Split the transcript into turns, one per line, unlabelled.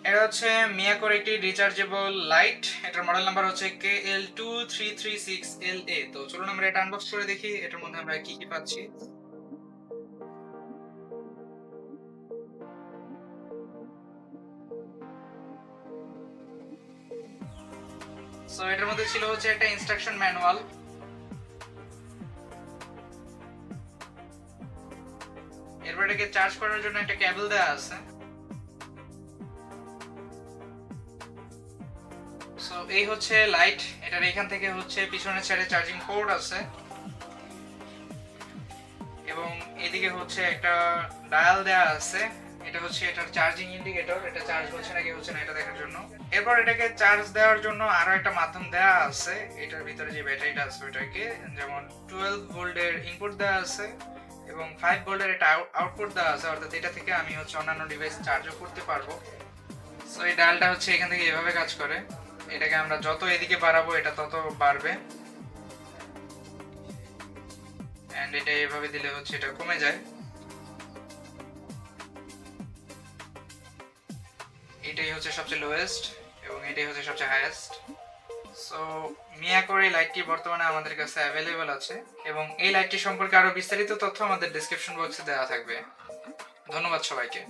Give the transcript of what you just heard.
এটা হচ্ছে মিয়াকোর একটি রিচার্জেবল লাইট। এটার মডেল নাম্বার হচ্ছে KL2336LA। তো চলুন আমরা এটা আনবক্স করে দেখি এটার মধ্যে আমরা কি কি পাচ্ছি। সো এটার মধ্যে ছিল হচ্ছে একটা ইনস্ট্রাকশন ম্যানুয়াল। এরপর এটাকে চার্জ করার জন্য একটা কেবল দেওয়া আছে। সো এই হচ্ছে লাইট। এটার এখান থেকে হচ্ছে পিছনের সাইডে চার্জিং পোর্ট আছে এবং এদিকে হচ্ছে একটা ডায়াল দেওয়া আছে। এটা হচ্ছে এটার চার্জিং ইন্ডিকেটর, এটা চার্জ হচ্ছে নাকি হচ্ছে না এটা দেখার জন্য। এরপর এটাকে চার্জ দেওয়ার জন্য আরো একটা মাধ্যম দেওয়া আছে। এটার ভিতরে যে ব্যাটারিটা আছে ওটাকে, যেমন 12 ভোল্টের ইনপুট দেওয়া আছে এবং 5 ভোল্টের একটা আউটপুট দেওয়া আছে, অর্থাৎ এটা থেকে আমি হচ্ছে অন্যান্য ডিভাইস চার্জও করতে পারবো। সো এই ডায়ালটা হচ্ছে এখান থেকে এভাবে কাজ করে। এটাকে আমরা যত এদিকে বাড়াবো এটা তত বাড়বে, এন্ড এটা এভাবে দিলে হচ্ছে এটা কমে যায়। এটাই হচ্ছে সবচেয়ে লোয়েস্ট এবং এটাই হচ্ছে সবচেয়ে হাইয়েস্ট। সো মিয়াকোর এই লাইটটি বর্তমানে আমাদের কাছে অ্যাভেলেবল আছে এবং এই লাইটটি সম্পর্কে আরো বিস্তারিত তথ্য আমাদের ডেসক্রিপশন বক্সে দেওয়া থাকবে। ধন্যবাদ সবাইকে।